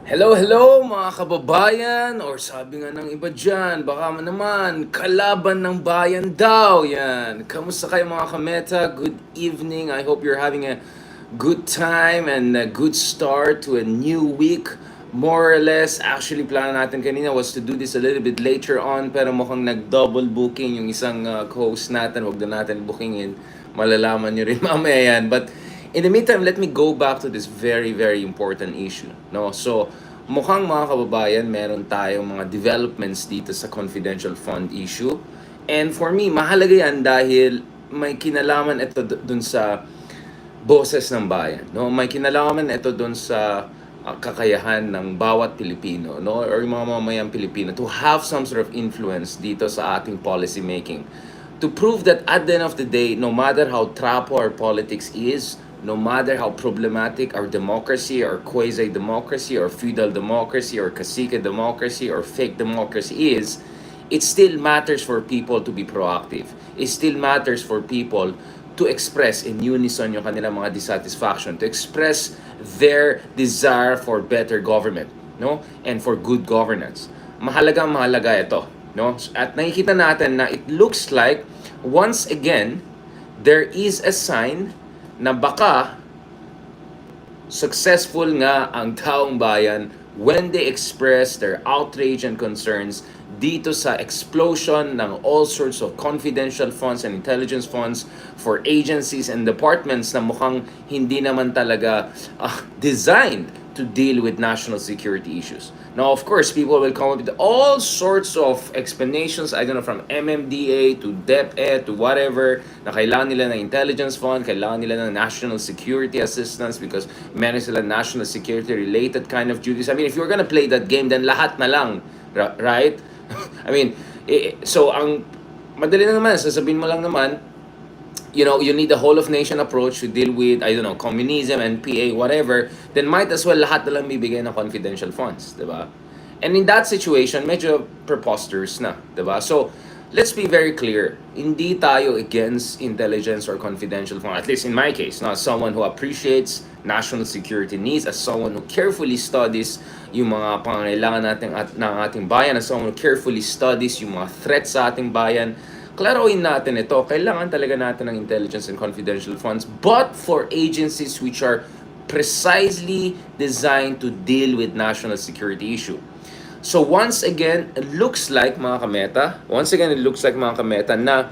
Hello, hello mga kababayan, or sabi nga ng iba dyan, baka naman, kalaban ng bayan daw, yan. Kamusta kayo mga kameta? Good evening, I hope you're having a good time and a good start to a new week. More or less, actually, plano natin kanina was to do this a little bit later on, pero mukhang nag-double booking yung isang co-host natin, wag na natin bookingin. Malalaman nyo rin mamaya yan. But in the meantime, let me go back to this very, very important issue. No? So, mukhang mga kababayan, meron tayong mga developments dito sa confidential fund issue. And for me, mahalaga yan dahil may kinalaman ito dun sa boses ng bayan. No? May kinalaman ito dun sa kakayahan ng bawat Pilipino, no, or yung mga mamayang Pilipino to have some sort of influence dito sa ating policy making. To prove that at the end of the day, no matter how trapo our politics is, no matter how problematic our democracy, or quasi-democracy, or feudal democracy, or cacique democracy, or fake democracy is, it still matters for people to be proactive. It still matters for people to express in unison yung kanilang mga dissatisfaction, to express their desire for better government, no? And for good governance. Mahalaga ito, no? At nakikita natin na it looks like once again there is a sign na baka successful nga ang taong bayan when they express their outrage and concerns dito sa explosion ng all sorts of confidential funds and intelligence funds for agencies and departments na mukhang hindi naman talaga designed to deal with national security issues. Now, of course, people will come up with all sorts of explanations, I don't know, from MMDA to DepEd to whatever, na kailangan nila ng intelligence fund, kailangan nila ng national security assistance because meron sila national security related kind of duties. I mean, if you're gonna play that game, then lahat na lang, right? I mean, so ang madali na naman, sasabihin mo lang naman, you know, you need a whole of nation approach to deal with, I don't know, communism, NPA, whatever, then might as well lahat na lang bibigay ng confidential funds, di ba? And in that situation, medyo preposterous na, di ba? So, let's be very clear, hindi tayo against intelligence or confidential funds, at least in my case, not someone who appreciates national security needs, as someone who carefully studies yung mga pangangailangan natin ng ating bayan, as someone who carefully studies yung mga threats sa ating bayan. Klaroin natin ito, kailangan talaga natin ng intelligence and confidential funds, but for agencies which are precisely designed to deal with national security issue. So once again, it looks like mga kameta, na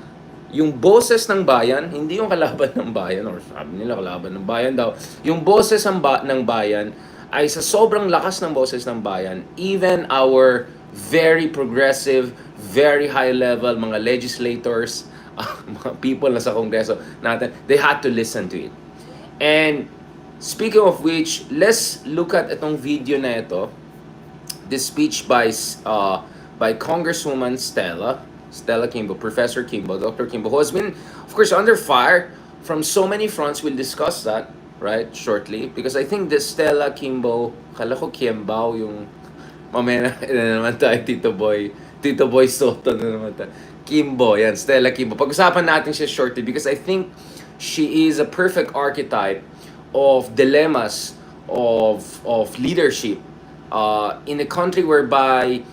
yung boses ng bayan, hindi yung kalaban ng bayan, or sabi nila kalaban ng bayan daw, yung boses ng bayan ay sa sobrang lakas ng boses ng bayan, even our very progressive, very high level mga legislators, mga people na sa kongreso natin, they had to listen to it. And speaking of which, let's look at itong video na ito, this speech by Congresswoman Stella Kimbo, Professor Kimbo, Dr. Kimbo, who has been, of course, under fire from so many fronts. We'll discuss that, right, shortly, because I think this Stella Kimbo, kala ko Kiembao yung mamaya na naman tayo, Tito Boy Soto na naman tayo. Kimbo, yan, Stella Kimbo. Pag-usapan natin siya shortly because I think she is a perfect archetype of dilemmas of leadership in a country whereby,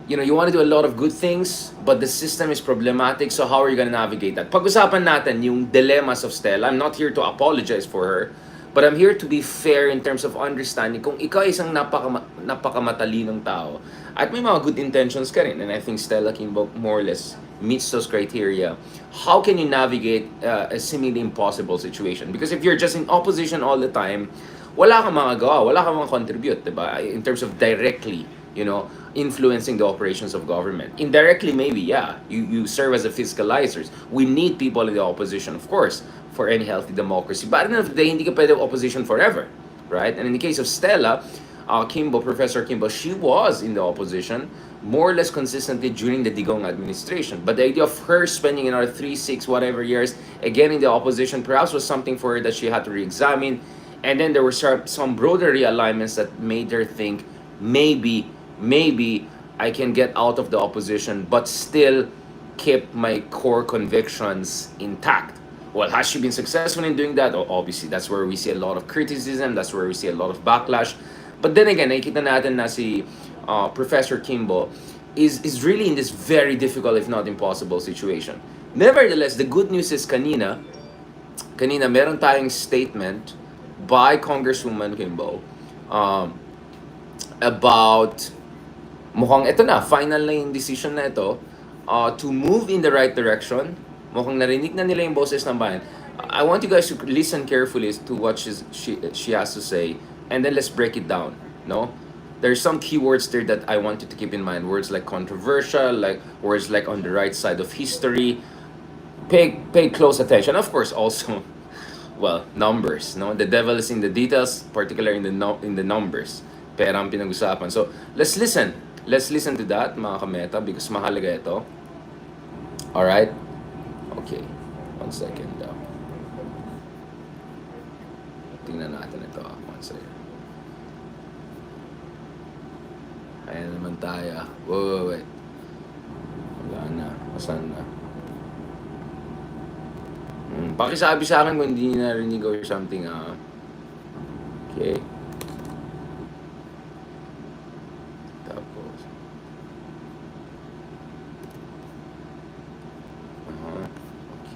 you know, you want to do a lot of good things, but the system is problematic, so how are you going to navigate that? Pag-usapan natin yung dilemmas of Stella. I'm not here to apologize for her, but I'm here to be fair in terms of understanding kung ikaw isang napakamatalinong tao at may mga good intentions ka rin, and I think Stella Kimbo more or less meets those criteria, how can you navigate a seemingly impossible situation? Because if you're just in opposition all the time, wala kang magagawa, wala kang contribute, diba? In terms of directly, you know, influencing the operations of government. Indirectly, maybe, yeah, you serve as a fiscalizers. We need people in the opposition, of course, for any healthy democracy. But at the end of the day, hindi ka pwede opposition forever, right? And in the case of Stella Kimbo, Professor Kimbo, she was in the opposition more or less consistently during the Digong administration. But the idea of her spending another 3, 6, whatever years again in the opposition perhaps was something for her that she had to re-examine. And then there were some broader realignments that made her think maybe I can get out of the opposition but still keep my core convictions intact. Well, has she been successful in doing that? Obviously, that's where we see a lot of criticism. That's where we see a lot of backlash. But then again, nakikita natin na si Professor Kimbo is really in this very difficult, if not impossible situation. Nevertheless, the good news is kanina meron tayong statement by Congresswoman Kimbo um, about mukhang ito na, final na yung decision na ito to move in the right direction. Mukhang narinig na nila yung boses ng bayan. I want you guys to listen carefully to what she has to say, and then let's break it down. No, there's some keywords there that I want you to keep in mind. Words like controversial, like words like on the right side of history. Pay close attention. Of course, also, well, numbers. No, the devil is in the details, particularly in the numbers. Pera ang pinag-usapan. So let's listen. Let's listen to that, mga kameta, because mahalaga ito. Alright? Okay. 1 second daw. Tingnan natin ito. 1 second. Ayan naman tayo. Wait. Wala na. Masan na? Pakisabi sa akin kung hindi narinig or something. Okay. Tapos.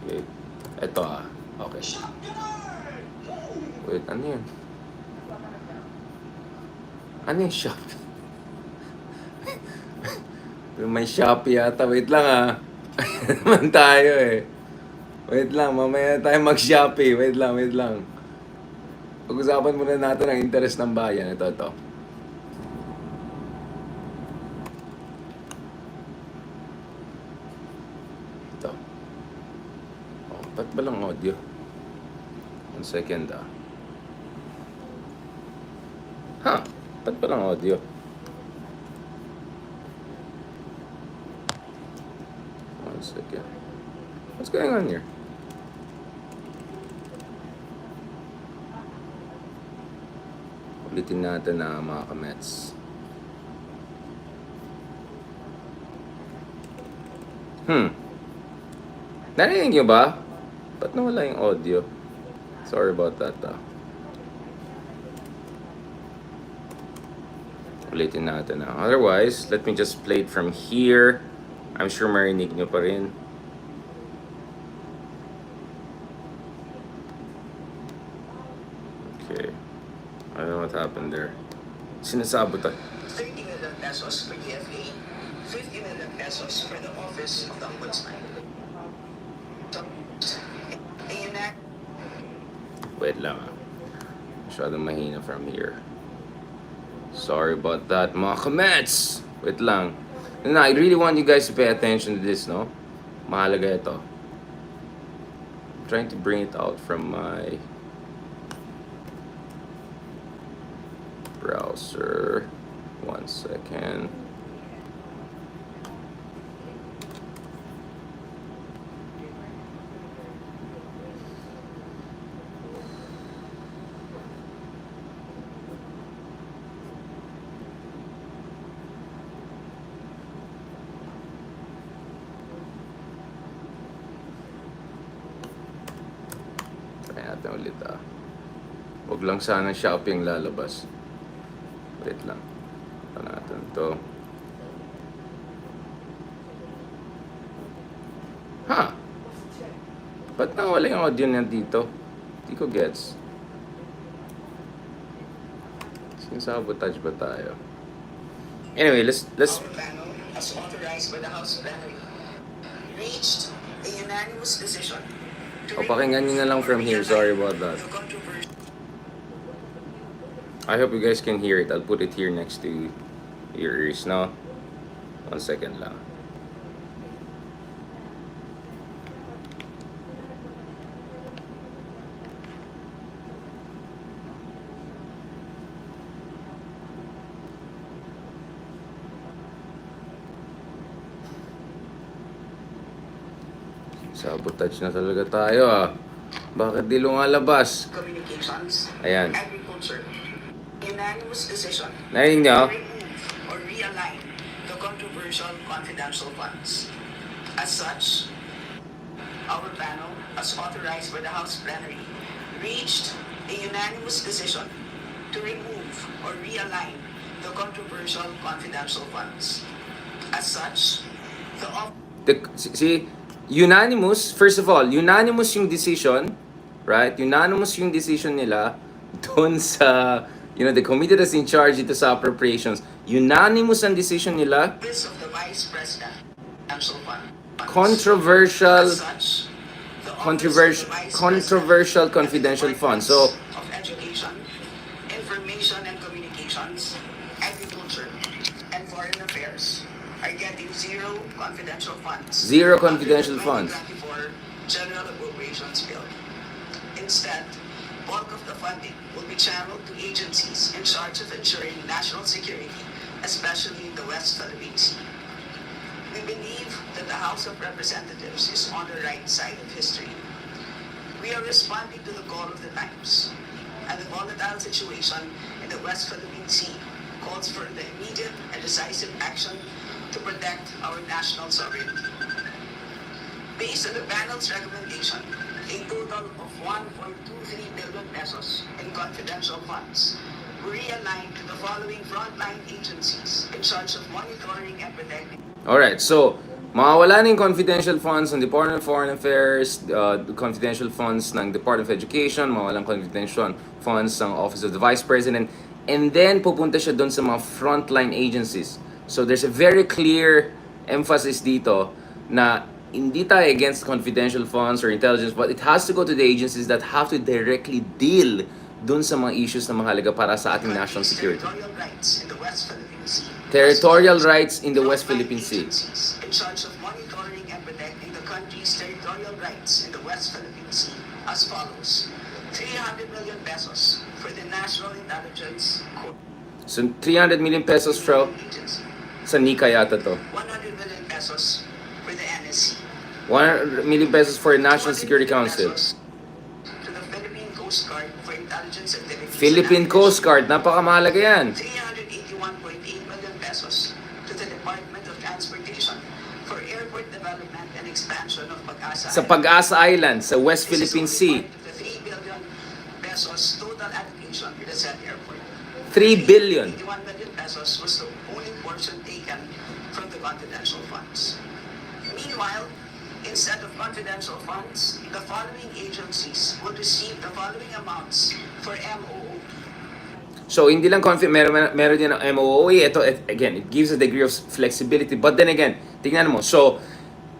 Okay. Ito Okay. Wait, ano yun? Ano yung Shopee? May Shopee yata. Wait lang Ayan naman tayo Wait lang, mamaya tayo mag-Shopee. Wait lang. Pag-usapan muna natin ang interest ng bayan. Ito. Ba't ba lang audio? 1 second Ba't ba lang audio? 1 second. What's going on here? Ulitin natin mga kamets. Narinig nyo ba? Ba't nawala yung audio? Sorry about that Ulitin natin Otherwise, let me just play it from here. I'm sure marinig nyo pa rin. Okay. I don't know what happened there. Sinasabota. 30 million pesos for DFA, 50 million pesos for the Office of the Ombudsman. Wait lang Masyadong mahina from here. Sorry about that, mga kamets. Wait lang. I really want you guys to pay attention to this, no? Mahalaga ito. I'm trying to bring it out from my browser. 1 second. Natin ulit Huwag lang sana Shopee ang lalabas. Wait lang. Ito natin to. Ba't nawala yung audio niya dito? Hindi ko gets. Sinasabotage ba tayo? Anyway, let's Our panel, as authorized by the House Plenary, reached a unanimous decision. Pakinggan nyo na lang from here. Sorry about that. I hope you guys can hear it. I'll put it here next to your ears, no? 1 second lang. Sabotage na talaga tayo Bakit di lumalabas? Communications, Ayan. Agriculture, unanimous decision Narinig nyo? to remove or realign the controversial confidential funds. As such, our panel, as authorized by the House Plenary, reached a unanimous decision to remove or realign the controversial confidential funds. As such, the See, unanimous, first of all, unanimous yung decision, right? Unanimous yung decision nila doon sa, the committee that's in charge dito sa appropriations. Unanimous ang decision nila. Office of the Vice President Financial Fund. Controversial, As such, the Office of the Vice controversial President confidential and the funds. So, Departments of Education, Information and Communications, Agriculture, and Foreign Affairs are getting zero confidential funds. Zero confidential under the funds. 2024 General Appropriations Bill. Instead, bulk of the funding will be channeled to agencies in charge of ensuring national security, especially in the West Philippine Sea. We believe that the House of Representatives is on the right side of history. We are responding to the call of the times, and the volatile situation in the West Philippine Sea calls for the immediate and decisive action to protect our national sovereignty. Based on the panel's recommendation, a total of 1.23 billion pesos in confidential funds were realigned to the following frontline agencies in charge of monitoring and protecting. alright, so, mawawala na yung confidential funds ng Department of Foreign Affairs, confidential funds ng Department of Education, mawawalang confidential funds ng Office of the Vice President, and then pupunta siya doon sa mga frontline agencies. So there's a very clear emphasis dito na hindi tayo against confidential funds or intelligence, but it has to go to the agencies that have to directly deal dun sa mga issues na mahalaga para sa ating national security. Territorial rights in the West Philippine Sea. Territorial rights in the West Philippine Sea. Agencies in charge of monitoring and protecting the country's territorial rights in the West Philippine Sea as follows: 300 million pesos for the National Intelligence Corps. So 300 million pesos Agency. sa NICA yata to. 100 million pesos for the NSC. 100 million pesos for the National 200 Security million Council. pesos to the Philippine Coast Guard for intelligence activities. Philippine Coast Guard, napakamahalaga yan. 381.8 million pesos to the Department of Transportation for airport development and expansion of Pag-asa. Sa Pag-asa Island, sa West Philippine Sea. The 3 billion pesos total allocation to the said airport. 3 billion. 81 million pesos was the only portion taken from the confidential funds. Meanwhile, instead of confidential funds, the following agencies will receive the following amounts for MOO. So, hindi lang meron din ng MOOE. Ito, again, it gives a degree of flexibility. But then again, tingnan mo. So,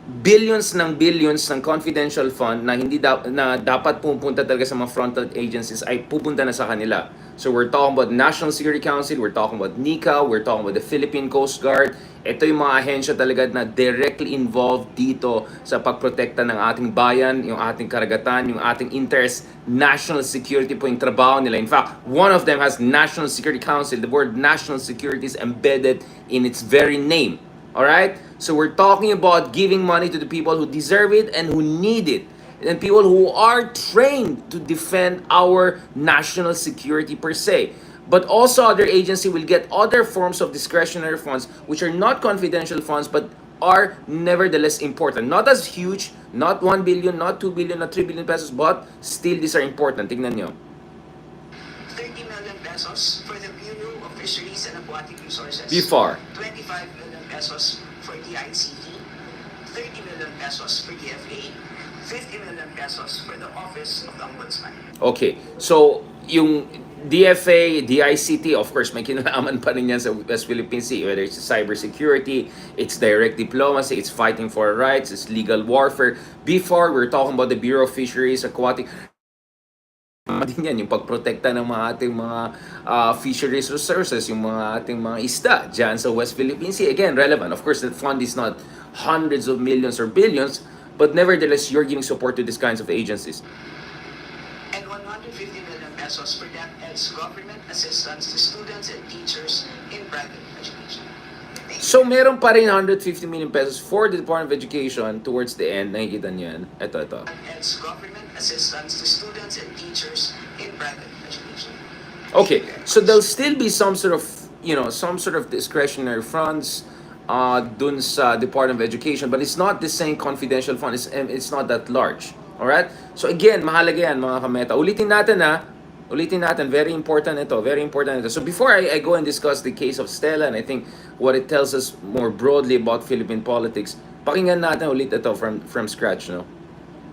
billions ng confidential fund na hindi na dapat pupunta talaga sa mga frontal agencies ay pupunta na sa kanila. So we're talking about National Security Council, we're talking about NICA, we're talking about the Philippine Coast Guard. Ito yung mga ahensya talaga na directly involved dito sa pagprotekta ng ating bayan, yung ating karagatan, yung ating interest, national security po yung trabaho nila. In fact, one of them has National Security Council. The word national security is embedded in its very name. Alright? So we're talking about giving money to the people who deserve it and who need it. And people who are trained to defend our national security per se. But also other agency will get other forms of discretionary funds which are not confidential funds but are nevertheless important. Not as huge, not 1 billion, not 2 billion, not 3 billion pesos, but still these are important. Tingnan nyo. 30 million pesos for the Bureau of Fisheries and Aquatic Resources. BFAR. 25 million pesos for the ICT. 30 million pesos for the FA. 50 million pesos for the Office of the Ombudsman. Okay, so yung DFA, DICT, of course, may kinalaman pa rin yan sa West Philippine Sea, whether it's cybersecurity, it's direct diplomacy, it's fighting for rights, it's legal warfare. Before, we're talking about the Bureau of Fisheries, Aquatic, din yan, yung pagprotekta ng mga ating mga fisheries resources, yung mga ating mga isda dyan sa West Philippine Sea. Again, relevant. Of course, the fund is not hundreds of millions or billions, but nevertheless, you're giving support to these kinds of agencies. And 150 million pesos for DepEd's government assistance to students and teachers in private education. So, meron pa rin 150 million pesos for the Department of Education towards the end. Nakikita niyo yan. Ito. DepEd's government assistance to students and teachers in private education. Okay, so there'll still be some sort of, discretionary funds dun sa Department of Education, but it's not the same confidential fund. It's not that large. Alright? So again, mahalaga yan mga kameta. Ulitin natin Ulitin natin, very important ito, very important ito. So before I go and discuss the case of Stella, and I think what it tells us more broadly about Philippine politics, pakinggan natin ulit ito from scratch, no?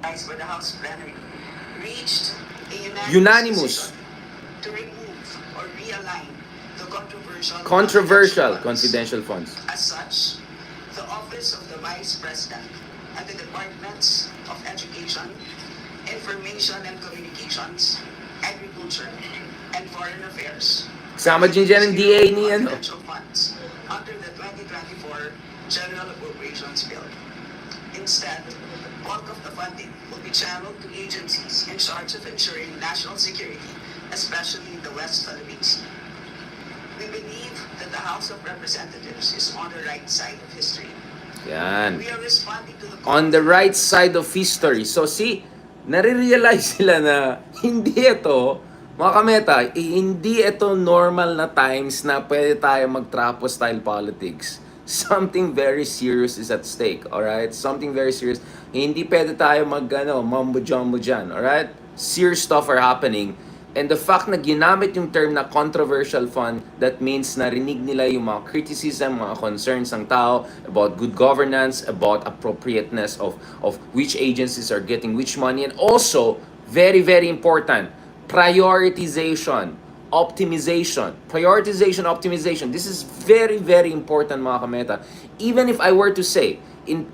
For the House plenary reached a Unanimous. decision to remove or realign the Controversial funds. confidential funds. As such, the Office of the Vice President and the Departments of Education, Information and Communications, Agriculture, and Foreign Affairs Sama din dyan ang DA ni ano. confidential funds under the 2024 General Appropriations Bill. Instead, bulk of the funding will be channeled to agencies in charge of ensuring national security, especially in the West Philippine Sea. We believe that the House of Representatives is on the right side of history. Yan. We are responding to the On the right side of history. So see, nare-realize sila na hindi ito, mga kameta, hindi ito normal na times na pwede tayo mag-trapo style politics. Something very serious is at stake, alright? Something very serious. Hindi pwede tayo mambo-jumbo dyan, alright? Serious stuff are happening. And the fact na ginamit yung term na controversial fund, that means narinig nila yung mga criticism, mga concerns ng tao about good governance, about appropriateness of which agencies are getting which money, and also, very, very important, prioritization, optimization. Prioritization, optimization. This is very, very important, mga kameta. Even if I were to say,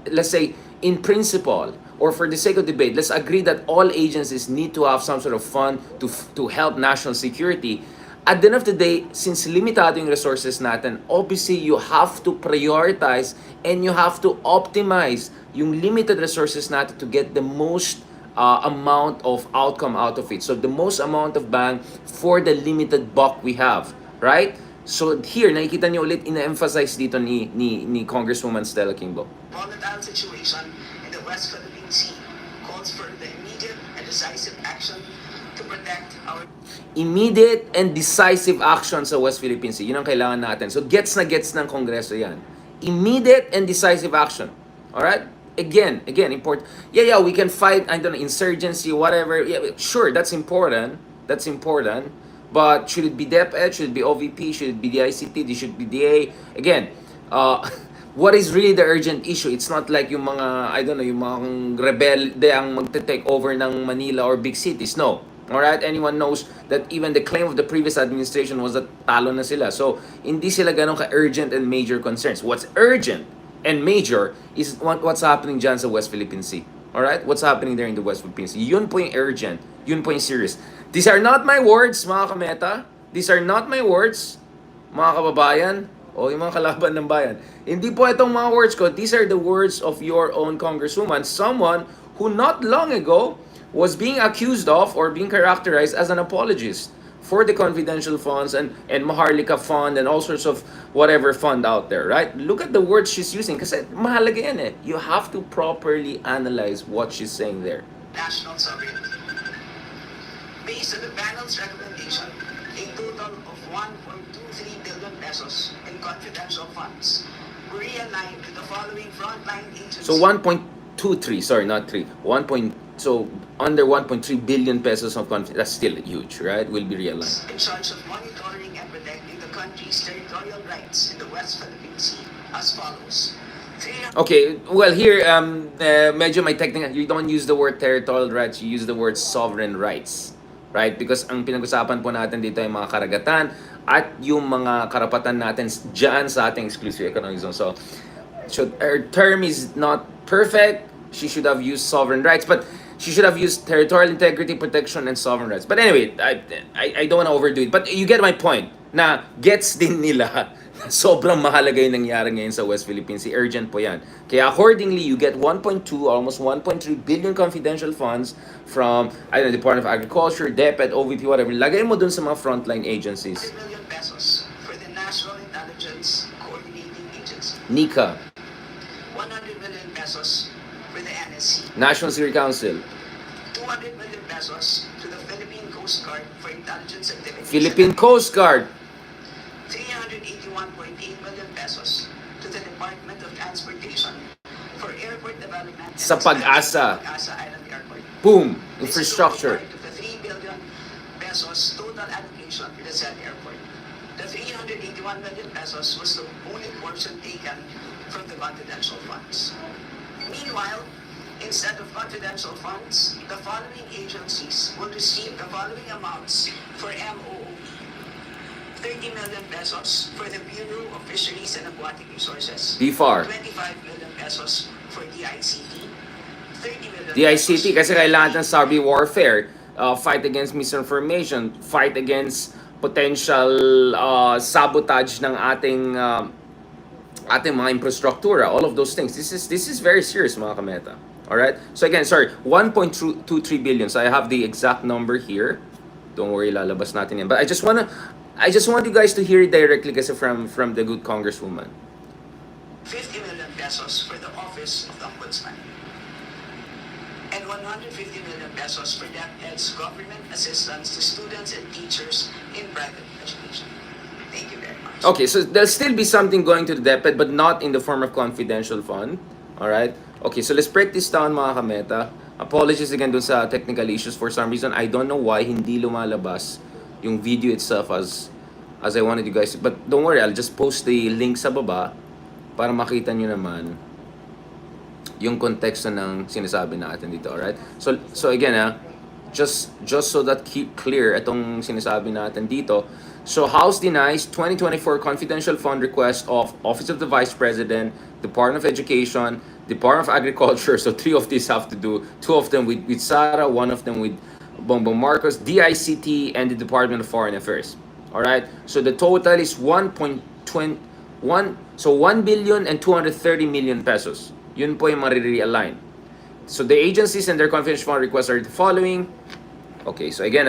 let's say, in principle, or for the sake of debate, let's agree that all agencies need to have some sort of fund to help national security. At the end of the day, since limitado yung resources natin, obviously you have to prioritize and you have to optimize yung limited resources natin to get the most amount of outcome out of it. So the most amount of bang for the limited buck we have, right? So here, nakikita niyo ulit, ina-emphasize dito ni Congresswoman Stella Kimbo. Volatile situation in the West Philippine Sea calls for the immediate and decisive action to protect our Immediate and decisive action sa West Philippine Sea. Yun ang kailangan natin. So gets ng Kongreso yan. Immediate and decisive action. Alright? Again, important. Yeah, we can fight, I don't know, insurgency, whatever. Yeah, sure, that's important. That's important. But should it be DepEd? Should it be OVP? Should it be the ICT? Should it be DA? Again, what is really the urgent issue? It's not like yung mga, I don't know, yung mga rebelde ang magte-take over ng Manila or big cities. No. Alright? Anyone knows that even the claim of the previous administration was that talo na sila. So, hindi sila ganun ka-urgent and major concerns. What's urgent and major is what's happening dyan sa West Philippine Sea. Alright? What's happening there in the West Philippine Sea. Yun po yung urgent. Yun po yung serious. These are not my words, mga kameta. These are not my words, mga kababayan, o yung mga kalaban ng bayan. Hindi po itong mga words ko. These are the words of your own congresswoman, someone who not long ago was being accused of or being characterized as an apologist for the confidential funds and Maharlika Fund and all sorts of whatever fund out there, right? Look at the words she's using kasi mahalaga yan eh. You have to properly analyze what she's saying there. national sovereignty. Based on the panel's recommendation, a total of 1.23 billion pesos in confidential funds were realigned to the following frontline agencies. So 1.23, sorry, not 3. So under 1.3 billion pesos of confidence, that's still huge, right? Will be realigned. In charge of monitoring and protecting the country's territorial rights in the West Philippine Sea as follows. Okay, well here, medyo may technical, you don't use the word territorial rights, you use the word sovereign rights. Right? Because ang pinag-usapan po natin dito ay mga karagatan at yung mga karapatan natin dyan sa ating exclusive economic zone. So her term is not perfect. She should have used sovereign rights, but she should have used territorial integrity, protection, and sovereign rights. But anyway, I don't want to overdo it. But you get my point na gets din nila sobrang mahalaga yung nangyari ngayon sa West Philippine Sea. Urgent po yan. Kaya accordingly, you get 1.2, almost 1.3 billion confidential funds from, I don't know, Department of Agriculture, DepEd, OVP, whatever. Lagay mo dun sa mga frontline agencies. 100 million pesos for the National Intelligence Coordinating Agency. NICA, 100 million pesos for the NSC. National Security Council, 200 million pesos to the Philippine Coast Guard for intelligence activities. Philippine Coast Guard, 381.8 million pesos to the Department of Transportation for airport development and Sa Pag-asa. Pag-asa Island Airport. boom, This is infrastructure. part of the 3 billion pesos million pesos was the only portion taken from the confidential funds. Meanwhile, instead of confidential funds, the following agencies will receive the following amounts for MOO. 30 million pesos for the Bureau of Fisheries and Aquatic Resources. BFAR. 25 million pesos for DICT. 30 million DICT pesos kasi kailangan ng cyber warfare, fight against misinformation, fight against potential sabotage ng ating mga infrastruktura, all of those things. This is very serious, mga kameta. All right? So again, sorry, 1.23 billion. So I have the exact number here. Don't worry, lalabas natin yan. But I just want you guys to hear it directly kasi from the good congresswoman. 50 million pesos for the Office of the Ombudsman. And 150 million pesos for DepEd's government assistance to students and teachers in private education. Thank you very much. Okay, so there'll still be something going to the DepEd but not in the form of confidential fund. All right? Okay, so let's break this down, mga kameta. Apologies again dun sa technical issues. For some reason, I don't know why hindi lumalabas yung video itself as I wanted you guys to. But don't worry, I'll just post the link sa baba para makita nyo naman yung konteksto ng sinasabi natin dito, alright? So again, just so that keep clear itong sinasabi natin dito. So House denies 2024 confidential fund request of Office of the Vice President, Department of Education, Department of Agriculture. So 3 of these have to do, 2 of them with Sara, 1 of them with Bongbong Marcos, DICT, and the Department of Foreign Affairs. Alright? So the total is 1.1 billion and 230 million pesos. Yun po yung marirealign. So the agencies and their confidential fund requests are the following. Okay, so again,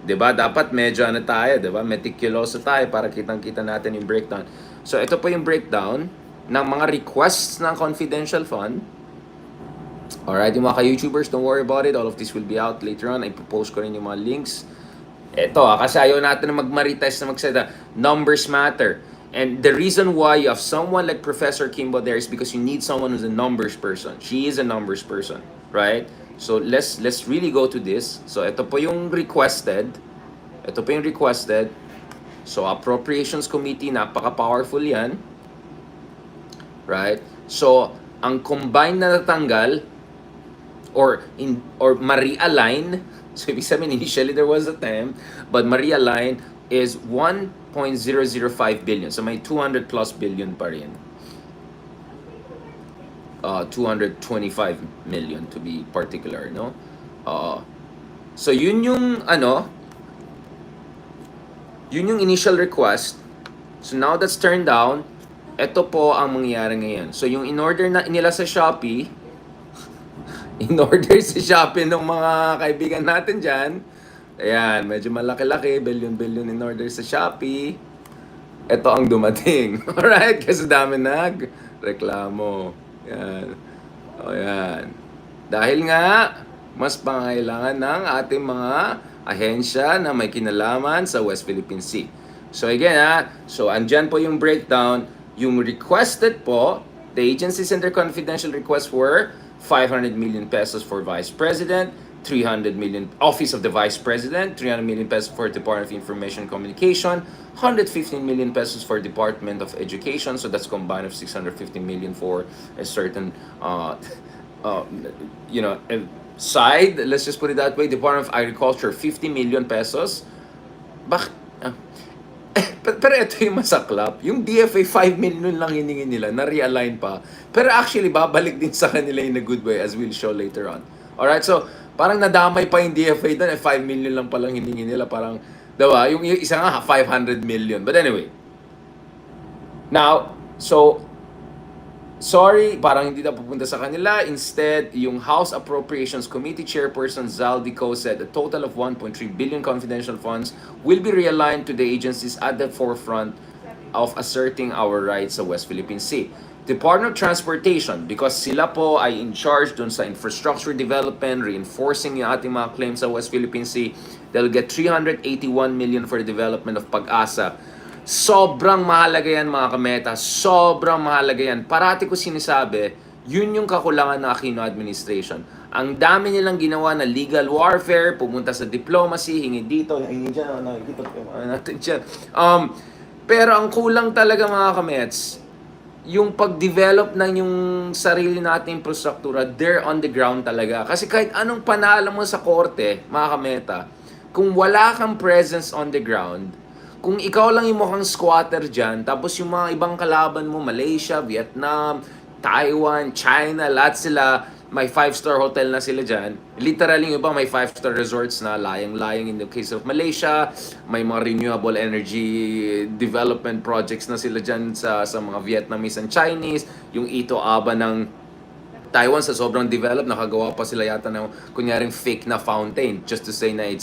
diba, dapat medyo tayo, diba, meticuloso tayo para kitang-kita natin yung breakdown. So ito po yung breakdown ng mga requests ng confidential fund. Alright, yung mga ka-YouTubers, don't worry about it. All of this will be out later on. Ipopost ko rin yung mga links. Ito, kasi ayaw natin na magmarites na magsada. Numbers matter. And the reason why you have someone like Professor Kimbo there is because you need someone who's a numbers person. She is a numbers person, right? So let's really go to this. So ito po yung requested. Ito po yung requested. So Appropriations Committee, napaka-powerful yan. Right? So ang combined na natanggal or ma-realign, so ibig sabihin initially there was a time, but ma-realign is 1.005 billion. So may 200 plus billion pa rin. 225 million to be particular, no? So yun yung yun yung initial request. So now that's turned down. Ito po ang mangyayari ngayon. So yung in-order na nila sa Shopee, in-order sa Shopee ng mga kaibigan natin dyan, ayan, medyo malaki-laki, billion in order sa Shopee. Ito ang dumating. Alright? Kasi dami nag-reklamo. Yan. O yan. Dahil nga, mas pangailangan ng ating mga ahensya na may kinalaman sa West Philippine Sea. So again, so andyan po yung breakdown. Yung requested po, the agencies and their confidential requests were 500 million pesos for Vice President, 300 million Office of the Vice President, 300 million pesos for Department of Information and Communication, 115 million pesos for Department of Education, so that's combined of 650 million for a certain side, let's just put it that way. Department of Agriculture, 50 million pesos. Pero ito yung masaklap. Yung DFA, 5 million lang hiningin nila, na-realign pa. Pero actually, babalik din sa kanila in a good way, as we'll show later on. Alright, so parang nadamay pa yung DFA doon, 5 million lang palang hiningin nila. Parang, diba? Yung isa nga, 500 million. But anyway. Now, so, sorry, parang hindi na pupunta sa kanila. Instead, yung House Appropriations Committee Chairperson Zaldico said a total of 1.3 billion confidential funds will be realigned to the agencies at the forefront of asserting our rights sa West Philippine Sea. Department of Transportation, because sila po ay in charge dun sa infrastructure development, reinforcing yung ating mga claims sa West Philippine Sea, they'll get 381 million for the development of Pag-asa. Sobrang mahalaga yan, mga kameta. Sobrang mahalaga yan. Parati ko sinasabi, yun yung kakulangan ng Aquino administration. Ang dami nilang ginawa na legal warfare, pumunta sa diplomacy, hingi dito, hingi dyan, nakikita ko natin dyan. Pero ang kulang talaga mga kamets, yung pag-develop ng yung sarili nating infrastruktura, they're on the ground talaga. Kasi kahit anong panalo mo sa korte, mga kameta, kung wala kang presence on the ground, kung ikaw lang yung mukhang squatter dyan, tapos yung mga ibang kalaban mo, Malaysia, Vietnam, Taiwan, China, lahat sila, may 5-star hotel na sila dyan. Literally, yung iba may 5-star resorts na layang-layang in the case of Malaysia. May mga renewable energy development projects na sila dyan sa mga Vietnamese and Chinese. Yung Ito Aba ng Taiwan sa sobrang developed, nakagawa pa sila yata ng kunyaring fake na fountain just to say na it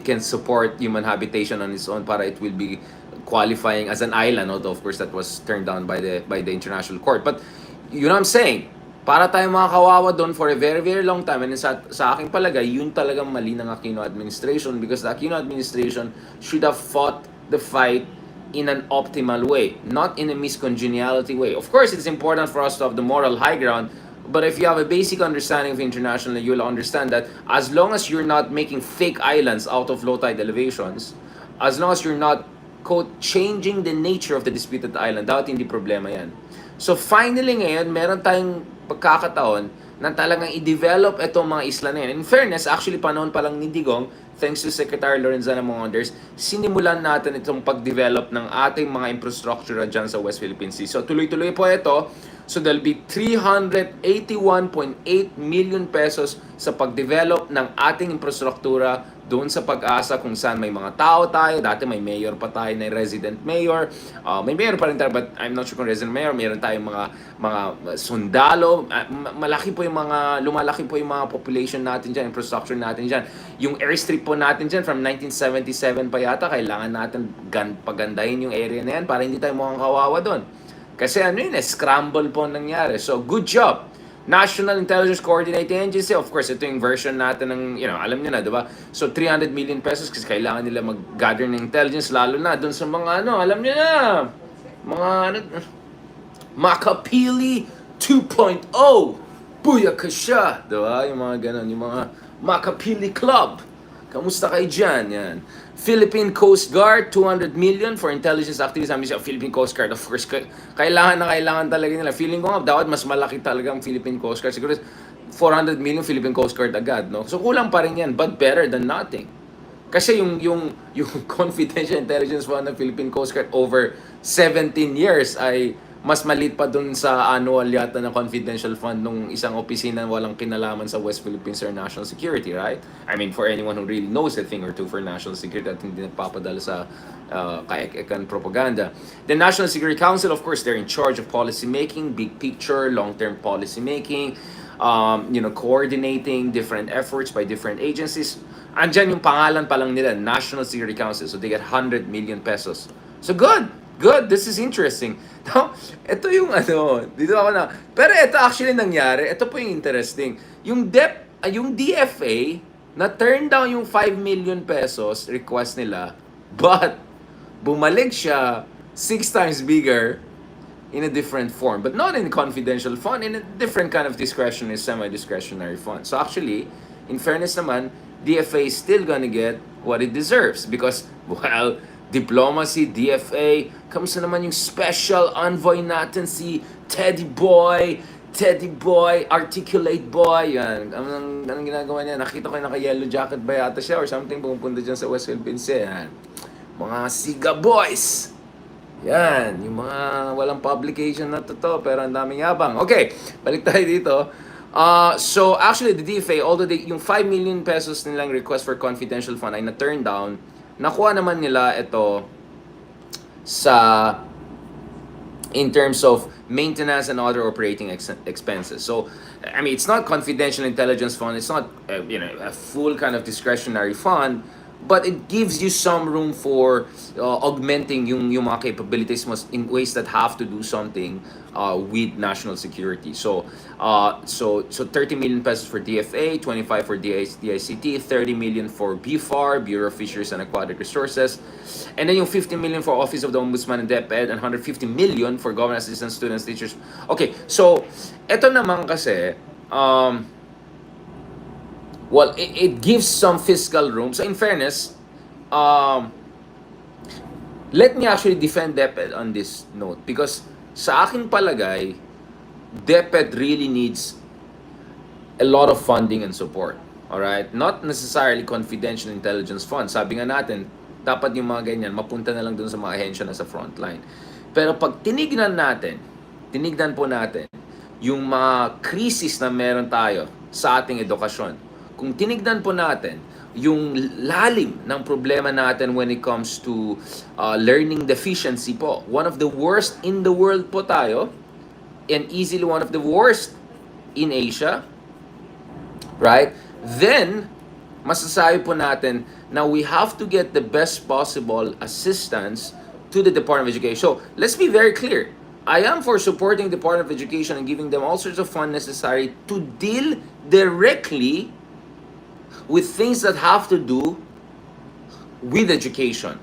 can support human habitation on its own para it will be qualifying as an island, although of course that was turned down by the international court. But you know what I'm saying? Para tayong mga kawawa doon for a very, very long time. And sa aking palagay, yun talagang mali ng Aquino administration because the Aquino administration should have fought the fight in an optimal way, not in a miscongeniality way. Of course, it's important for us to have the moral high ground, but if you have a basic understanding of international, you'll understand that as long as you're not making fake islands out of low tide elevations, as long as you're not, quote, changing the nature of the disputed island, dapat hindi problema yan. So finally ngayon, meron tayong pagkakataon na talagang i-develop itong mga isla na yan. In fairness, actually panahon pa lang ni Digong, thanks to Secretary Lorenzana among others, sinimulan natin itong pag-develop ng ating mga infrastructure dyan sa West Philippine Sea. So tuloy-tuloy po ito. So there'll be 381.8 million pesos sa pag-develop ng ating infrastruktura doon sa Pag-asa kung saan may mga tao tayo. Dati may mayor pa tayo na resident mayor. May mayor pa rin tayo but I'm not sure kung resident mayor. Meron tayong mga sundalo. Lumalaki po yung mga population natin dyan, infrastructure natin dyan. Yung airstrip po natin dyan from 1977 pa yata, kailangan natin pagandahin yung area na yan para hindi tayo mukhang kawawa doon. Kasi scramble po nangyari. So, good job. National Intelligence Coordinating Agency, of course, ito yung version natin ng, alam niyo na, di ba? So, 300 million pesos kasi kailangan nila mag-gather ng intelligence, lalo na doon sa mga, alam niyo na, mga, Makapili 2.0. Buyaka siya. Di ba? Yung mga ganon, yung mga Makapili Club. Kamusta kayo dyan? Yan. Philippine Coast Guard, 200 million for intelligence activities. Sabi siya, Philippine Coast Guard, of course, kailangan talaga nila. Feeling ko nga, dapat mas malaki talaga ang Philippine Coast Guard. Siguro, 400 million Philippine Coast Guard agad, no? So, kulang pa rin yan, but better than nothing. Kasi yung confidential intelligence fund ng Philippine Coast Guard over 17 years ay mas maliit pa dun sa annual yata na confidential fund nung isang opisina walang kinalaman sa West Philippines or national security, right? I mean, for anyone who really knows a thing or two for national security at hindi nagpapadala sa kaek-ekan propaganda. The National Security Council, of course, they're in charge of policy making, big picture, long-term policy making, coordinating different efforts by different agencies. Andyan yung pangalan pa lang nila, National Security Council. So they get 100 million pesos. So good. This is interesting. No, ito yung dito ako na. Pero ito actually nangyari. Ito po yung interesting. Yung DFA na turn down yung 5 million pesos request nila, but bumalik siya 6 times bigger in a different form, but not in a confidential fund, in a different kind of discretionary, semi-discretionary fund. So actually, in fairness naman, DFA is still gonna get what it deserves because, well, diplomacy, DFA, kamusta naman yung special envoy natin si Teddy Boy, articulate boy, yan. Anong ginagawa niya? Nakita ko yung naka-yellow jacket ba yata siya or something, pumupunta dyan sa West Philippines, yan. Mga Siga Boys. Yan, yung mga walang publication na totoo, pero ang daming yabang. Okay, balik tayo dito. So actually, the DFA, although yung 5 million pesos nilang request for confidential fund ay na-turn down, nakuha naman nila ito in terms of maintenance and other operating expenses. So, I mean, it's not confidential intelligence fund. It's not, a full kind of discretionary fund, but it gives you some room for augmenting yung mga capabilities in ways that have to do something with national security. So 30 million pesos for DFA, 25 for DICT, 30 million for BFAR, Bureau of Fisheries and Aquatic Resources, and then yung 50 million for Office of the Ombudsman and DepEd, and 150 million for government assistance, students, teachers. Okay, so eto naman kasi Well, it gives some fiscal room. So in fairness, um, let me actually defend DepEd on this note because sa aking palagay, DepEd really needs a lot of funding and support. Alright? Not necessarily confidential intelligence funds. Sabi nga natin, dapat yung mga ganyan, mapunta na lang dun sa mga ahensya na sa frontline. Pero pag tinignan po natin, yung mga krisis na meron tayo sa ating edukasyon, kung tinignan po natin yung lalim ng problema natin when it comes to learning deficiency po, one of the worst in the world po tayo, and easily one of the worst in Asia, right? Then, masasabi po natin na we have to get the best possible assistance to the Department of Education. So, let's be very clear. I am for supporting the Department of Education and giving them all sorts of funds necessary to deal directly with things that have to do with education.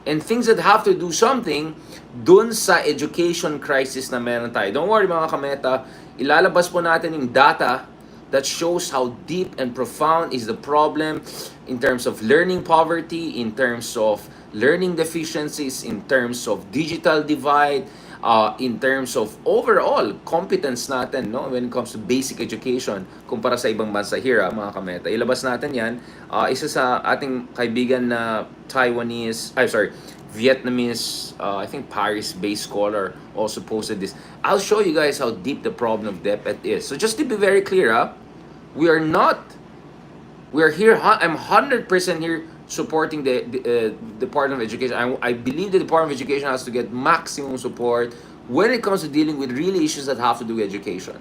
And things that have to do something dun sa education crisis na meron tayo. Don't worry mga kameta, ilalabas po natin yung data that shows how deep and profound is the problem in terms of learning poverty, in terms of learning deficiencies, in terms of digital divide, in terms of overall competence natin, no, when it comes to basic education kumpara sa ibang bansa here, mga kameta. Ilabas natin yan. Isa sa ating kaibigan na Vietnamese, I think Paris-based scholar also posted this. I'll show you guys how deep the problem of DepEd is. So just to be very clear, we are not, we are here, I'm 100% here supporting the Department of Education. I believe the Department of Education has to get maximum support when it comes to dealing with real issues that have to do with education.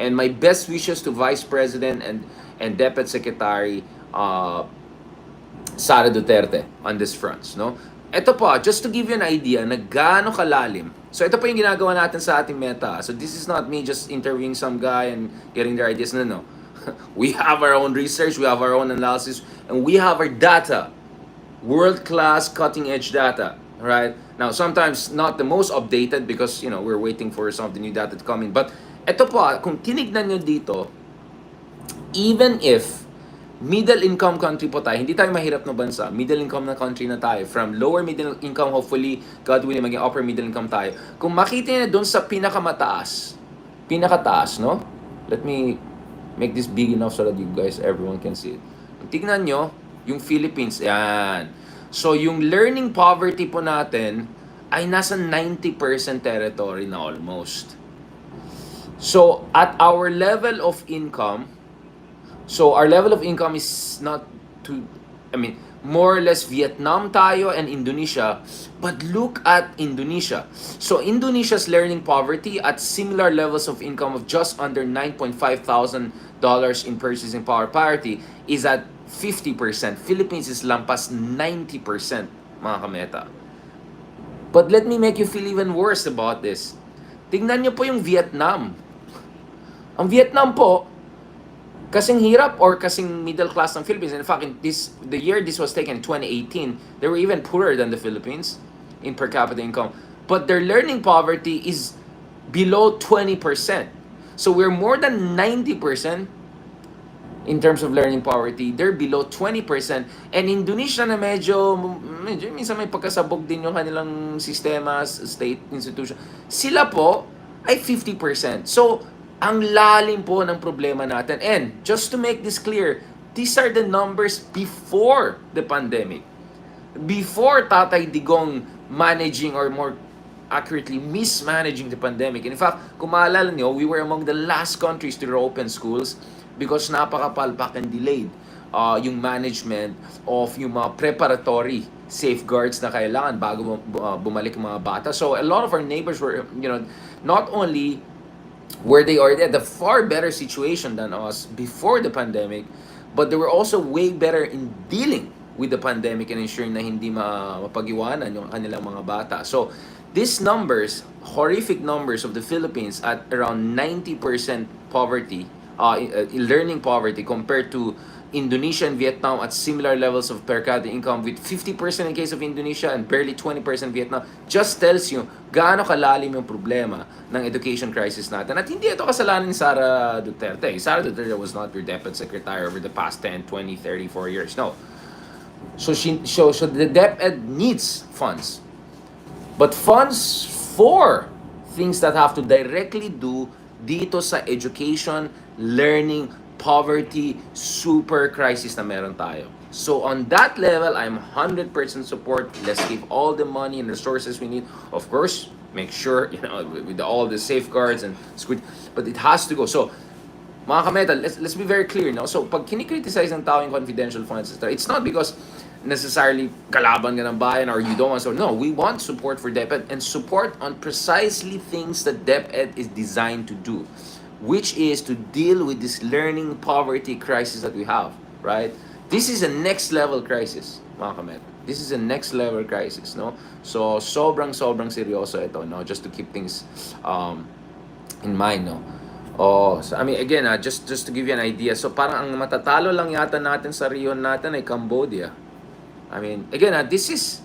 And my best wishes to Vice President and Deputy Secretary Sara Duterte on this fronts, no? Ito po, just to give you an idea na gaano kalalim. So ito po yung ginagawa natin sa ating meta. So this is not me just interviewing some guy and getting their ideas. No, no. We have our own research, we have our own analysis, and we have our data. World-class, cutting-edge data. Right? Now, sometimes not the most updated because, you know, we're waiting for some of the new data to come in. But ito po, kung tinignan nyo dito, even if middle income country po tayo, hindi tayo mahirap na bansa, middle income na country na tayo, from lower middle income, hopefully, God willing, maging upper middle income tayo. Kung makita nyo doon sa pinakataas, no? Let me make this big enough so that you guys, everyone can see it. Tignan nyo, yung Philippines, yan. So, yung learning poverty po natin ay nasa 90% territory na almost. So, at our level of income, so our level of income is not too, more or less Vietnam tayo and Indonesia. But look at Indonesia. So Indonesia's learning poverty at similar levels of income of just under $9,500 in purchasing power parity is at 50%. Philippines is lampas 90%, mga kameta. But let me make you feel even worse about this. Tingnan nyo po yung Vietnam. Ang Vietnam po, kasing hirap or kasing middle class ng Philippines. In fact, the year this was taken, 2018, they were even poorer than the Philippines in per capita income. But their learning poverty is below 20%. So we're more than 90% in terms of learning poverty. They're below 20%. And Indonesia na medyo minsan may pagkasabog din yung kanilang sistema, state institution. Sila po ay 50%. So, ang lalim po ng problema natin. And just to make this clear, these are the numbers before the pandemic. Before Tatay Digong managing, or more accurately, mismanaging the pandemic. In fact, kung maalala nyo, we were among the last countries to reopen schools because napakapalpak and delayed yung management of yung mga preparatory safeguards na kailangan bago bumalik yung mga bata. So a lot of our neighbors were, not only where they are at a far better situation than us before the pandemic, but they were also way better in dealing with the pandemic and ensuring na hindi mapag-iwanan yung kanilang mga bata. So, these numbers, horrific numbers of the Philippines at around 90% poverty, learning poverty compared to Indonesia and Vietnam at similar levels of per capita income with 50% in case of Indonesia and barely 20% Vietnam just tells you gaano kalalim yung problema ng education crisis natin. At hindi ito kasalanan ni Sara Duterte. Sara Duterte was not your DepEd secretary over the past 10, 20, 34 years. No. So the DepEd needs funds. But funds for things that have to directly do dito sa education, learning, poverty, super crisis na meron tayo. So on that level, I'm 100% support. Let's give all the money and resources we need. Of course, make sure, with all the safeguards and but it has to go. So, mga kameta, let's be very clear, no? So, pag kinikriticize ng tao yung confidential funds, it's not because necessarily kalaban ka ng bayan or you don't want support. No, we want support for DepEd and support on precisely things that DepEd is designed to do, which is to deal with this learning poverty crisis that we have, right? This is a next level crisis, mga kameta. This is a next level crisis, no? So, sobrang seryoso ito, no? Just to keep things in mind, no? Oh, so, I mean, again, just to give you an idea, so parang ang matatalo lang yata natin sa region natin ay Cambodia. I mean, again, this is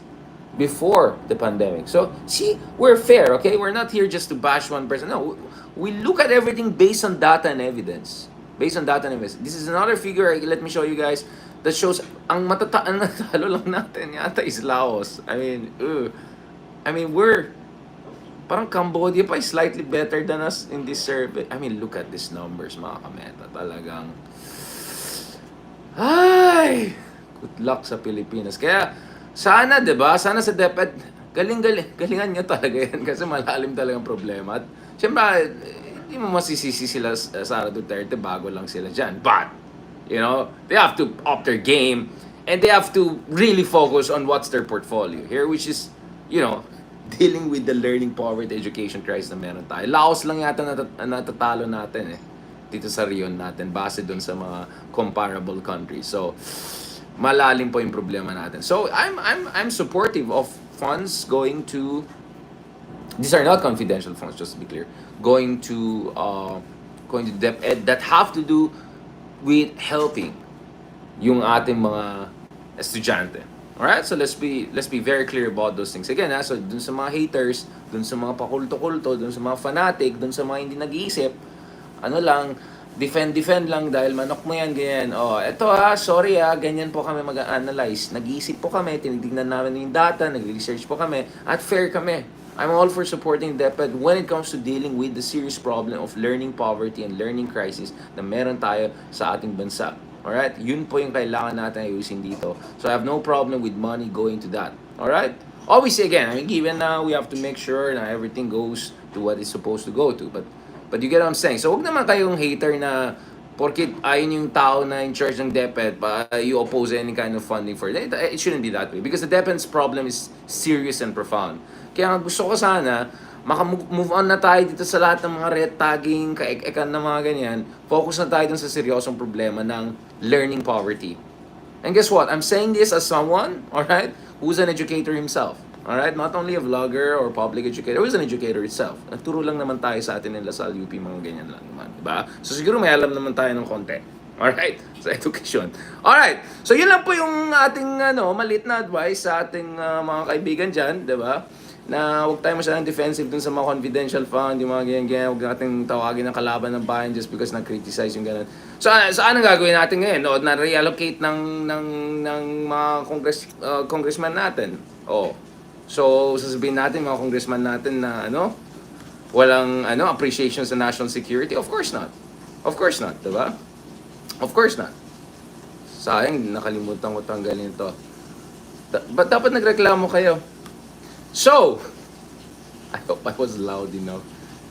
before the pandemic. So, see, we're fair, okay? We're not here just to bash one person. No, we look at everything based on data and evidence. Based on data and evidence. This is another figure, let me show you guys, that shows ang natalo lang natin yata is Laos. I mean, we're parang Cambodia pa is slightly better than us in this survey. I mean, look at these numbers, mga kameta. Talagang, ay, good luck sa Pilipinas. Kaya, sana, di ba? Sana sa DepEd, galingan nyo talaga yan kasi malalim talagang problema. At, syempre, hindi mo masisisi sila, Sara Duterte, bago lang sila dyan. But, they have to up their game and they have to really focus on what's their portfolio here, which is, dealing with the learning poverty education crisis na meron tayo. Laos lang yata natatalo natin dito sa region natin base dun sa mga comparable countries. So, malalim po yung problema natin. So, I'm supportive of funds going to, these are not confidential funds, just to be clear, going to DepEd that have to do with helping yung ating mga estudyante. Alright, so let's be very clear about those things. Again, so dun sa mga haters, dun sa mga pakulto-kulto, dun sa mga fanatic, dun sa mga hindi nag-iisip, defend lang dahil manok mo yan, ganyan. Eto sorry ganyan po kami mag-analyze. Nag-iisip po kami, tinitignan namin yung data, nag-research po kami, at fair kami. I'm all for supporting DepEd when it comes to dealing with the serious problem of learning poverty and learning crisis na meron tayo sa ating bansa. Alright? Yun po yung kailangan natin ayusin dito. So I have no problem with money going to that. Alright? Obviously, again, given now we have to make sure na everything goes to what it's supposed to go to. But you get what I'm saying? So huwag naman kayong hater na porkit ayun yung tao na in charge ng DepEd, you oppose any kind of funding for it. It shouldn't be that way. Because the DepEd's problem is serious and profound. Kaya gusto ko sana maka-move on na tayo dito sa lahat ng mga red tagging, kaek-ekan na mga ganyan. Focus na tayo dun sa seryosong problema ng learning poverty. And guess what? I'm saying this as someone, alright, who's an educator himself. Alright? Not only a vlogger or public educator, who's an educator itself. Nagturo lang naman tayo sa atin ng Lasal, UP, mga ganyan lang naman. Diba? So siguro may alam naman tayo ng konti. Alright? Sa education. Alright. So yun lang po yung ating maliit na advice sa ating mga kaibigan dyan. Diba? Na huwag tayo masyadong defensive dun sa mga confidential fund, yung mga ganyan-ganyan, huwag natin tawagin ng kalaban ng bayan just because na-criticize yung gano'n. So anong gagawin natin ngayon? No? Na-reallocate ng mga congressman natin. So sasabihin natin, mga congressman natin na walang appreciation sa national security? Of course not. Of course not, diba? Of course not. Sayang, nakalimutan ko tanggalin ito. Ba't dapat nagreklamo kayo? So, I hope I was loud enough.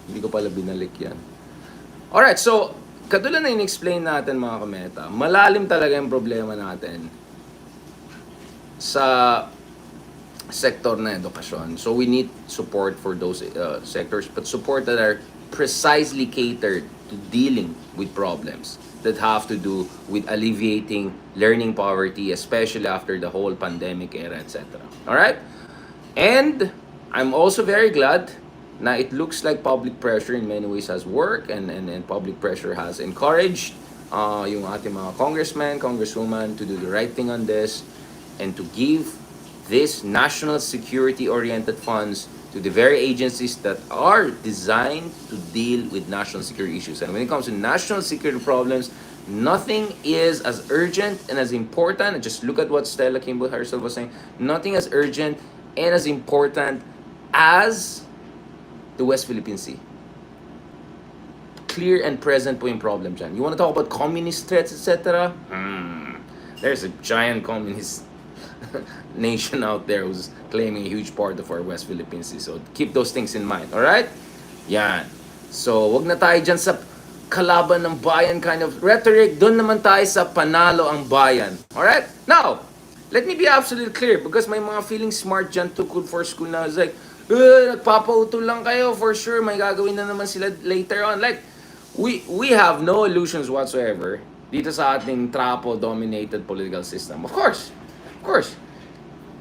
Hindi ko pala binalik yan. Alright, so, katulad na in-explain natin mga kameta, malalim talaga yung problema natin sa sector na edukasyon. So, we need support for those sectors, but support that are precisely catered to dealing with problems that have to do with alleviating learning poverty, especially after the whole pandemic era, etc. Alright? And I'm also very glad na it looks like public pressure in many ways has worked and public pressure has encouraged yung ating mga congressmen, congresswoman to do the right thing on this and to give this national security-oriented funds to the very agencies that are designed to deal with national security issues. And when it comes to national security problems, nothing is as urgent and as important. And just look at what Stella Kimball herself was saying. Nothing as urgent and as important as the West Philippine Sea. Clear and present po yung problem dyan. You want to talk about communist threats, etc.? There's a giant communist nation out there who's claiming a huge part of our West Philippine Sea. So keep those things in mind, alright? Yan. So wag na tayo dyan sa kalaban ng bayan kind of rhetoric. Doon naman tayo sa panalo ang bayan. Alright? Now, let me be absolutely clear because may mga feeling smart dyan too good for school na it's like, nagpapautol lang kayo for sure. May gagawin na naman sila later on. Like, we have no illusions whatsoever dito sa ating trapo-dominated political system. Of course.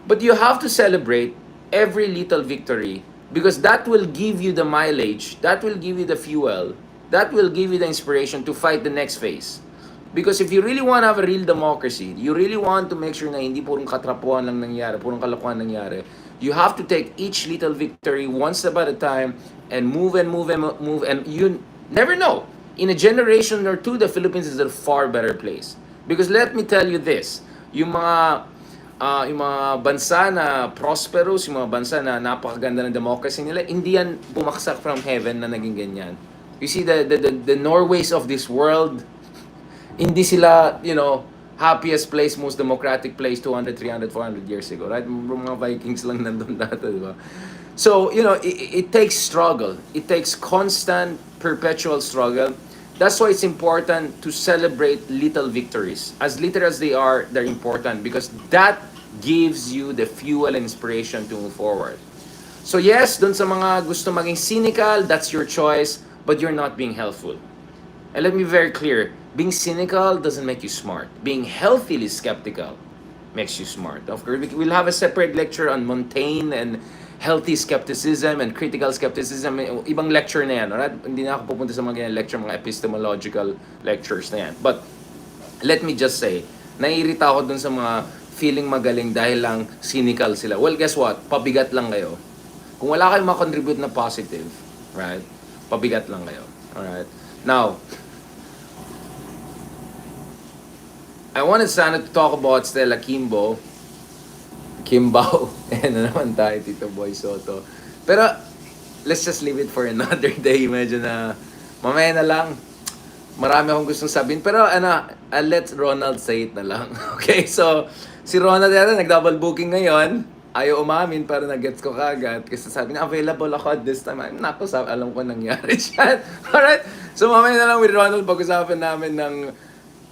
But you have to celebrate every little victory because that will give you the mileage, that will give you the fuel, that will give you the inspiration to fight the next phase. Because if you really want to have a real democracy, you really want to make sure na hindi purong katrapuan lang nangyari, purong kalokohan nangyari, you have to take each little victory one step at a time and move and you never know. In a generation or two, the Philippines is a far better place. Because let me tell you this, yung mga bansa na prosperous, yung mga bansa na napakaganda ng democracy nila, hindi yan bumaksak from heaven na naging ganyan. You see, the Norways of this world, hindi sila, happiest place, most democratic place 200, 300, 400 years ago, right? Mga Vikings lang nandun dati, di ba? So, it takes struggle. It takes constant, perpetual struggle. That's why it's important to celebrate little victories. As little as they are, they're important because that gives you the fuel and inspiration to move forward. So yes, dun sa mga gusto maging cynical, that's your choice, but you're not being helpful. And let me be very clear, being cynical doesn't make you smart. Being healthily skeptical makes you smart. Of course, we'll have a separate lecture on Montaigne and healthy skepticism and critical skepticism. Ibang lecture na yan. Alright? Hindi na ako pupunta sa mga ganyan lecture, mga epistemological lectures na yan. But let me just say, naiirita ako dun sa mga feeling magaling dahil lang cynical sila. Well, guess what? Pabigat lang kayo. Kung wala kayong makontribute na positive, right? Pabigat lang kayo. Alright? Now, I wanted Sana to talk about Stella Kimball, and na naman tayo, Tito Boy Soto. Pero, let's just leave it for another day. Medyo na, mamaya na lang. Marami akong gustong sabihin. Pero, I'll let Ronald say it na lang. Okay, so, si Ronald yata, nag-double booking ngayon. Ayaw umamin, pero nag-gets ko kagad. Kasi sabi niya, available ako at this time. Naku, alam ko nangyari siya. Alright? So, mamaya na lang with Ronald, pag-usapan namin ng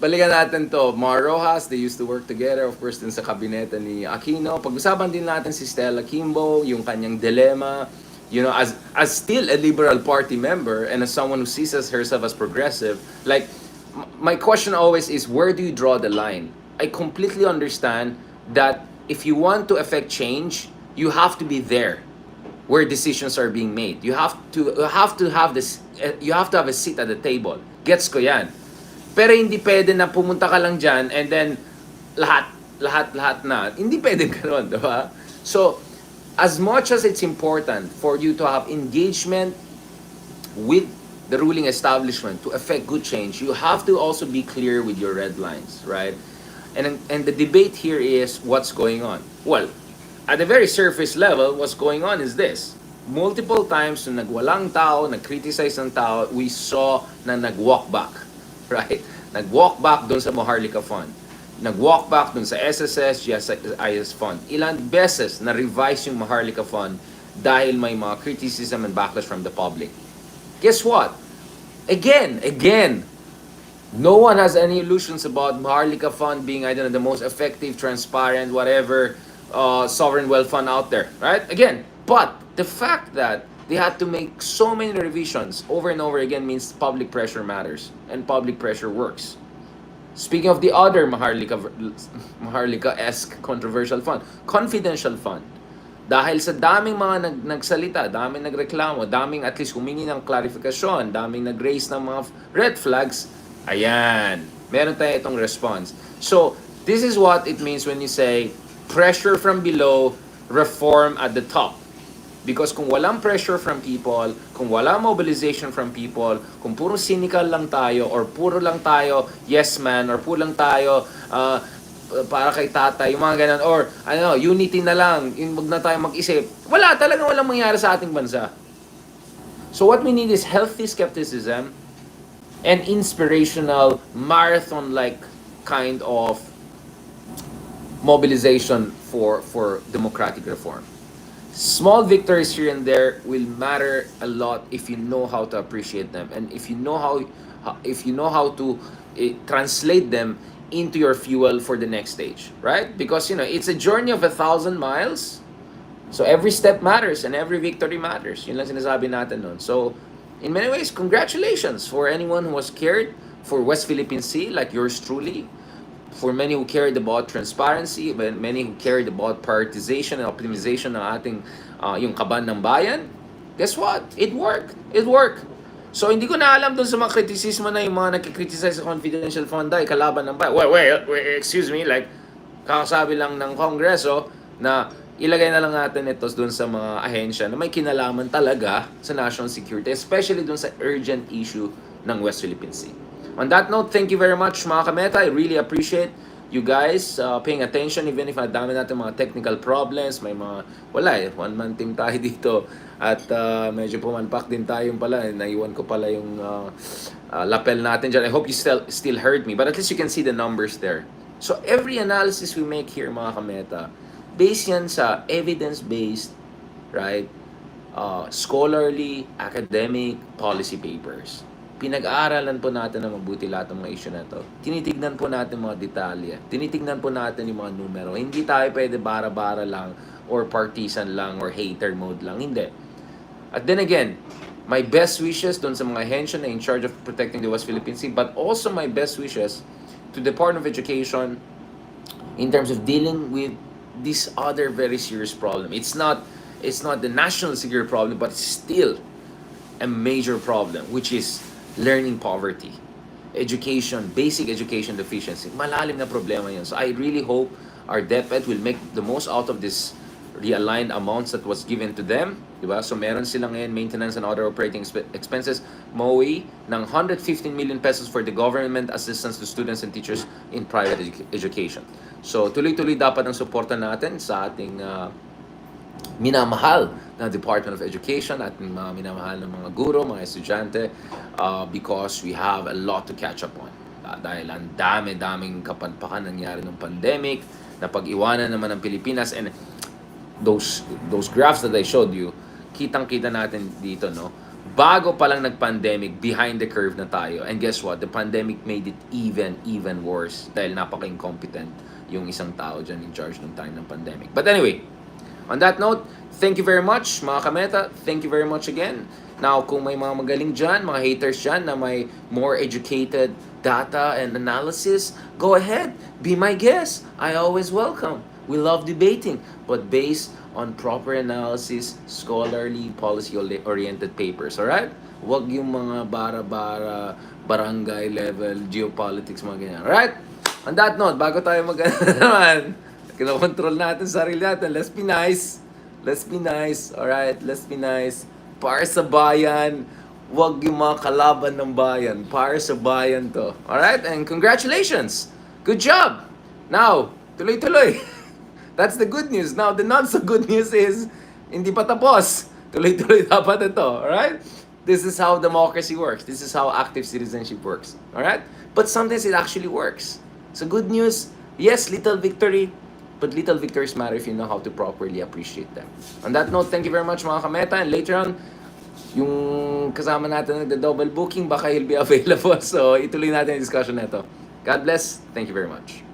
balikan natin to. Mar Rojas, they used to work together, of course, din sa kabineta ni Aquino. Pag-usapan din natin si Stella Kimbo, yung kanyang dilemma, as still a Liberal Party member and as someone who sees herself as progressive. Like, my question always is, where do you draw the line? I completely understand that if you want to affect change, you have to be there where decisions are being made. You have to have a seat at the table. Gets ko yan. Pero hindi pwede na pumunta ka lang dyan and then lahat na. Hindi pwede gano'n, diba? So, as much as it's important for you to have engagement with the ruling establishment to affect good change, you have to also be clear with your red lines, right? And the debate here is what's going on. Well, at the very surface level, what's going on is this. Multiple times nung nagwalang tao, nag-criticize ng tao, we saw na nag-walk back. Right? Nag-walk back doon sa Maharlika Fund. Nag-walk back doon sa SSS, GSIS Fund. Ilang beses na-revise yung Maharlika Fund dahil may mga criticism and backlash from the public. Guess what? Again, no one has any illusions about Maharlika Fund being, I don't know, the most effective, transparent, whatever, sovereign wealth fund out there. Right? Again, but the fact that they had to make so many revisions over and over again means public pressure matters and public pressure works. Speaking of the other Maharlika-esque controversial fund, confidential fund. Dahil sa daming mga nagsalita, daming nagreklamo, daming at least humingi ng clarification, daming nag-raise ng mga red flags, Ayan. Meron tayo itong response. So, this is what it means when you say, pressure from below, reform at the top. Because kung walang pressure from people, kung walang mobilization from people, kung puro cynical lang tayo, or puro lang tayo yes man, or puro lang tayo para kay tatay, yung mga ganun, or ano, unity na lang, wag na tayo mag-isip, wala, talagang walang mangyari sa ating bansa. So what we need is healthy skepticism and inspirational marathon-like kind of mobilization for democratic reform. Small victories here and there will matter a lot if you know how to appreciate them, and if you know how to translate them into your fuel for the next stage, right? Because it's a journey of 1,000 miles. So every step matters and every victory matters. Yun lang sinasabi natin nun. So in many ways, congratulations for anyone who was cared for West Philippine Sea, like yours truly. For many who cared about transparency, but many who cared about prioritization and optimization ng ating yung kaban ng bayan. Guess what? It worked. It worked. So hindi ko na alam dun sa mga kritisismo na yung mga nagkikriticize sa confidential fund ay kalaban ng bayan. Wait, excuse me, like kakasabi lang ng Kongreso na ilagay na lang natin ito dun sa mga ahensya na may kinalaman talaga sa national security, especially dun sa urgent issue ng West Philippine Sea. On that note, thank you very much mga kameta. I really appreciate you guys paying attention even if madami natin mga technical problems. May mga, wala one-man team tayo dito. At medyo pumanpak din tayo pala. Naiwan ko pala yung lapel natin dyan. I hope you still heard me. But at least you can see the numbers there. So every analysis we make here mga kameta, based yan sa evidence-based, right? Scholarly, academic, policy papers. Pinag-aaralan po natin na mabuti lahat ng mga issue na to. Tinitignan po natin mga detalye. Tinitignan po natin yung mga numero. Hindi tayo pwede bara-bara lang or partisan lang or hater mode lang. Hindi. At then again, my best wishes dun sa mga ahensya na in charge of protecting the West Philippine Sea, but also my best wishes to the Department of Education in terms of dealing with this other very serious problem. It's not the national security problem, but it's still a major problem, which is learning poverty, education, basic education deficiency. Malalim na problema yun. So I really hope our DepEd will make the most out of this realigned amounts that was given to them. Diba? So meron silang ngayon maintenance and other operating expenses, MOE, ng 115 million pesos for the government assistance to students and teachers in private education. So tuloy-tuloy dapat ang suporta natin sa ating minamahal na Department of Education at mga minamahal ng mga guro, mga estudyante, because we have a lot to catch up on. Dahil ang dami-daming kapagpakan nangyari ng pandemic, na pag-iwanan naman ng Pilipinas, and those graphs that I showed you, kitang-kita natin dito, no? Bago pa lang nag-pandemic, behind the curve na tayo. And guess what? The pandemic made it even worse dahil napaka-incompetent yung isang tao dyan in charge ng time ng pandemic. But anyway, on that note, thank you very much mga kameta. Thank you very much again. Now, kung may mga magaling dyan, mga haters dyan na may more educated data and analysis, go ahead. Be my guest. I always welcome. We love debating, but based on proper analysis, scholarly, policy-oriented papers. Alright? Huwag yung mga bara-bara, barangay level, geopolitics, mga ganyan. Alright? On that note, bago tayo naman, kinokontrol natin sarili natin. Let's be nice. Let's be nice. Alright? Let's be nice. Para sa bayan. Huwag yung mga kalaban ng bayan. Para sa bayan to. Alright? And congratulations. Good job. Now, tuloy-tuloy. That's the good news. Now, the not so good news is, hindi pa tapos. Tuloy-tuloy dapat ito. Alright? This is how democracy works. This is how active citizenship works. Alright? But sometimes it actually works. So good news, yes, little victory, but little victories matter if you know how to properly appreciate them. On that note, thank you very much mga kameta. And later on, yung kasama natin nagda-double booking, baka he'll be available. So ituloy natin yung discussion na ito. God bless. Thank you very much.